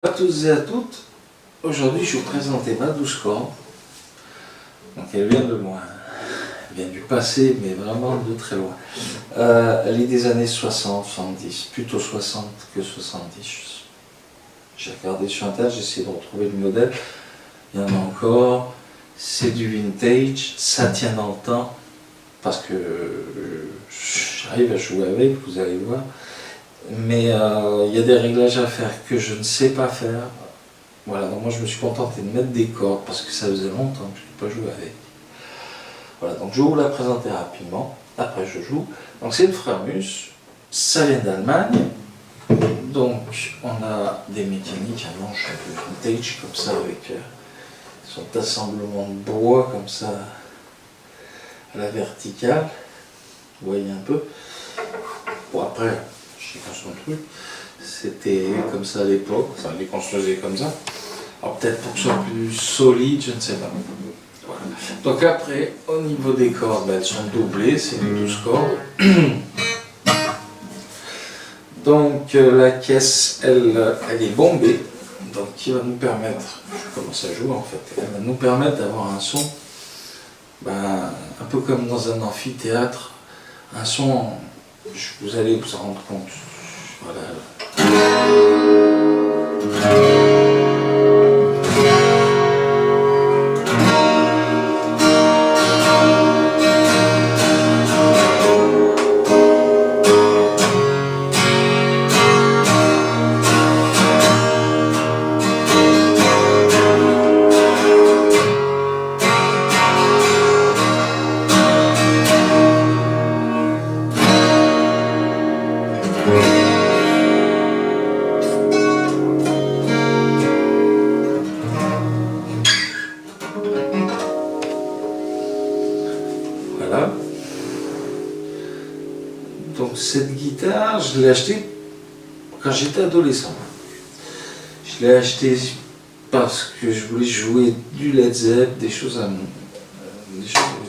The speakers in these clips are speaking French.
Bonjour à tous et à toutes. Aujourd'hui, je vais vous présenter ma douce cordes. Donc, elle vient de loin. Elle vient du passé, mais vraiment de très loin. Elle est des années 60, 70, plutôt 60 que 70. J'ai regardé sur Internet, j'ai essayé de retrouver le modèle. Il y en a encore. C'est du vintage, ça tient dans le temps. Parce que j'arrive à jouer avec, vous allez voir. Mais il y a des réglages à faire que je ne sais pas faire. Voilà, donc moi je me suis contenté de mettre des cordes parce que ça faisait longtemps que je n'ai pas joué avec. Voilà, donc je vais vous la présenter rapidement. Après je joue. Donc c'est une Framus, ça vient d'Allemagne. Donc on a des mécaniques à manche un peu vintage comme ça avec son assemblement de bois comme ça à la verticale. Vous voyez un peu. Bon après, chacun son truc. C'était comme ça à l'époque, ça les construisait comme ça. Alors peut-être pour que ce soit plus solide, je ne sais pas. Voilà. Donc après, au niveau des cordes, ben, elles sont doublées, c'est une 12 cordes. Donc la caisse, elle est bombée, donc qui va nous permettre, je commence à jouer en fait, elle va nous permettre d'avoir un son, ben, un peu comme dans un amphithéâtre, un son, vous allez vous en rendre compte. Voilà. Voilà. Donc cette guitare, je l'ai achetée quand j'étais adolescent. Je l'ai achetée parce que je voulais jouer du Led Zepp, des choses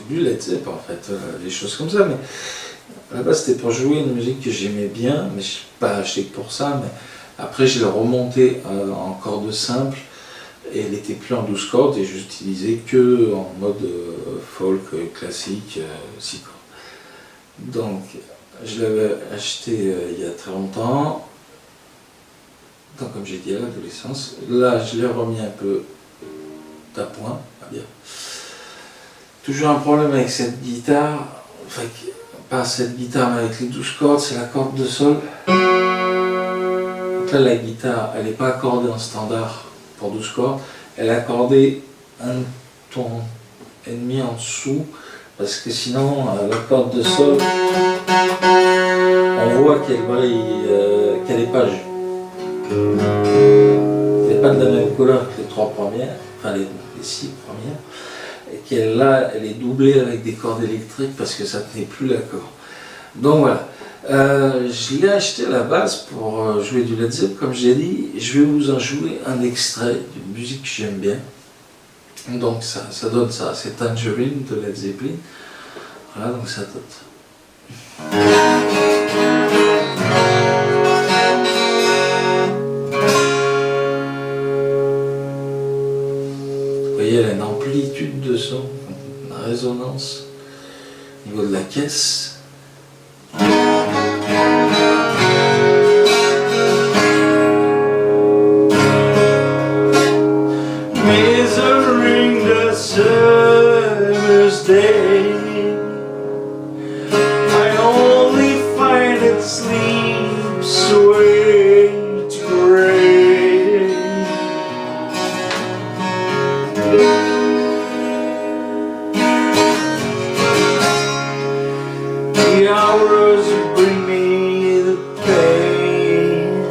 du Led Zepp en fait, des choses comme ça. Mais à la base c'était pour jouer une musique que j'aimais bien, mais je ne l'ai pas acheté que pour ça. Mais après je l'ai remontée en cordes simples et elle n'était plus en 12 cordes et j'utilisais que en mode folk classique 6 cordes. Donc je l'avais acheté il y a très longtemps. Donc, comme j'ai dit à l'adolescence, là je l'ai remis un peu d'appoint, on va dire. Toujours un problème avec cette guitare, enfin pas cette guitare mais avec les 12 cordes, c'est la corde de sol. Donc là la guitare, elle n'est pas accordée en standard pour 12 cordes, elle est accordée un ton et demi en dessous, parce que sinon la corde de sol, on voit qu'elle brille, qu'elle n'est pas elle n'est pas de la même couleur que les 3 premières, enfin les 6 premières, et qu'elle là, elle est doublée avec des cordes électriques parce que ça ne tenait plus l'accord. Donc voilà, je l'ai acheté à la base pour jouer du Led Zepp, comme j'ai dit. Je vais vous en jouer un extrait d'une musique que j'aime bien. Donc ça donne ça, c'est Tangerine de Led Zeppelin. Voilà, donc ça donne ça. Vous voyez, elle a une amplitude de son, une résonance au niveau de la caisse. Measuring the summer's day, I only find it sleeps away to gray. The hours bring me the pain.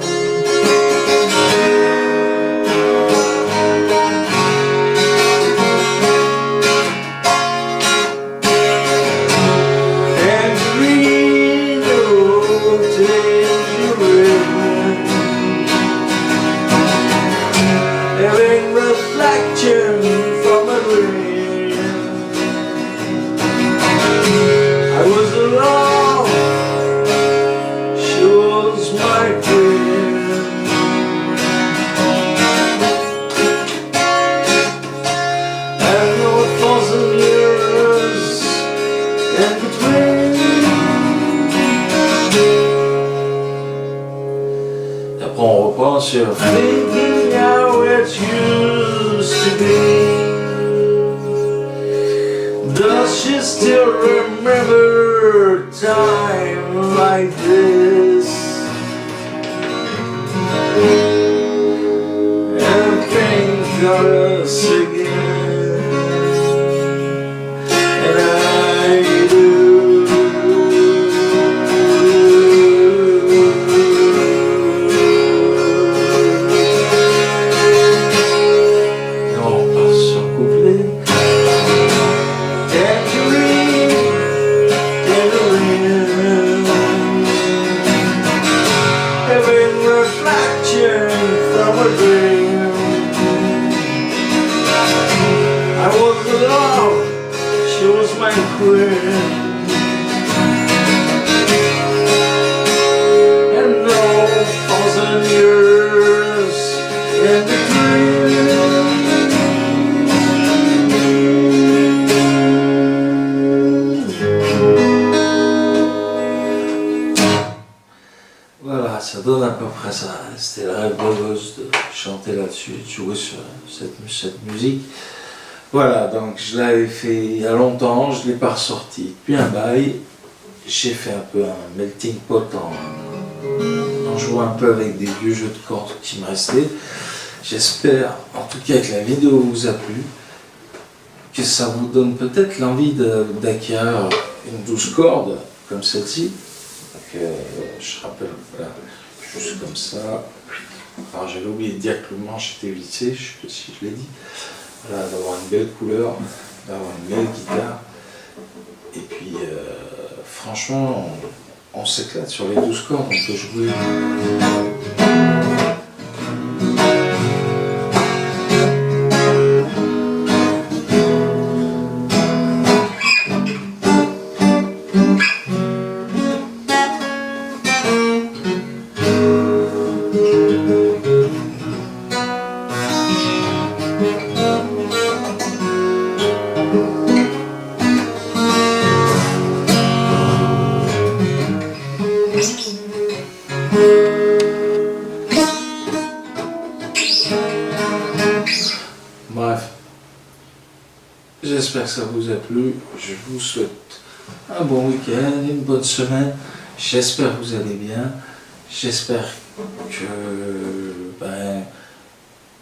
thinking how it used to be. Does she still remember time like this? And think of us again, and I do. Non, pas sur couplet. I was the love, she was my queen. And no 1,000 years in between. Voilà, ça donne à peu près ça. C'était le rêve de gosse de chanter là-dessus, de jouer sur cette musique. Voilà, donc je l'avais fait il y a longtemps, je ne l'ai pas ressorti depuis un bail. J'ai fait un peu un melting pot en jouant un peu avec des vieux jeux de cordes qui me restaient. J'espère en tout cas que la vidéo vous a plu, que ça vous donne peut-être l'envie d'acquérir une 12 cordes comme celle-ci. Je rappelle, voilà, juste comme ça. Alors j'avais oublié de dire que le manche était vissé, je ne sais pas si je l'ai dit. Voilà, d'avoir une belle couleur, d'avoir une belle guitare. Et puis franchement, on s'éclate sur les 12 cordes, on peut jouer. Bref, j'espère que ça vous a plu. Je vous souhaite un bon week-end, une bonne semaine. J'espère que vous allez bien. J'espère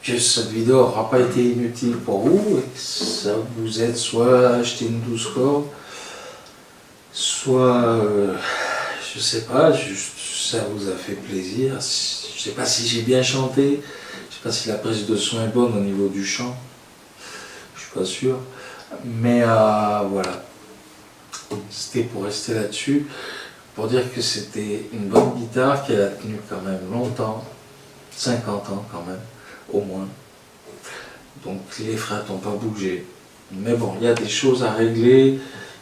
que cette vidéo n'aura pas été inutile pour vous et que ça vous aide soit à acheter une 12 cordes, soit, je sais pas, juste ça vous a fait plaisir. Je sais pas si j'ai bien chanté, je sais pas si la prise de son est bonne au niveau du chant, je suis pas sûr, mais voilà, c'était pour rester là-dessus, pour dire que c'était une bonne guitare qui a tenu quand même longtemps, 50 ans quand même, au moins. Donc les frettes n'ont pas bougé. Mais bon, il y a des choses à régler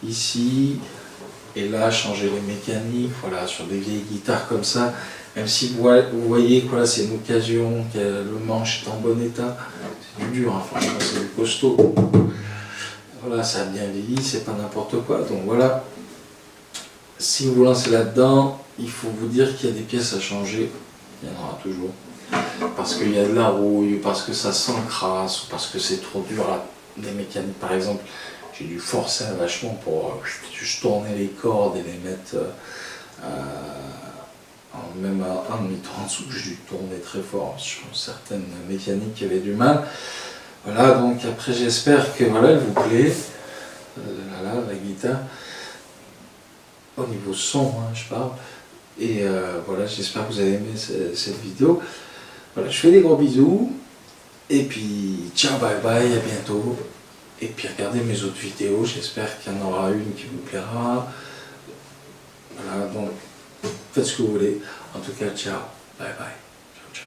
ici et là, changer les mécaniques, voilà, sur des vieilles guitares comme ça. Même si vous voyez que voilà, c'est une occasion, que le manche est en bon état. C'est du dur, hein, franchement, c'est du costaud. Voilà, ça a bien vieilli, c'est pas n'importe quoi. Donc voilà, si vous vous lancez là-dedans, il faut vous dire qu'il y a des pièces à changer. Il y en aura toujours. Parce qu'il y a de la rouille, parce que ça s'encrasse, ou parce que c'est trop dur. Des mécaniques, par exemple, j'ai dû forcer vachement pour tourner les cordes et les mettre même à 1 demi-tour en dessous, j'ai dû tourner très fort sur certaines mécaniques qui avaient du mal. Voilà, donc après j'espère que voilà, elle vous plaît, la guitare, au niveau son, hein, je parle. Et voilà, j'espère que vous avez aimé cette vidéo. Voilà, je fais des gros bisous. Et puis, ciao, bye bye, à bientôt. Et puis, regardez mes autres vidéos. J'espère qu'il y en aura une qui vous plaira. Voilà, donc, faites ce que vous voulez. En tout cas, ciao, bye bye.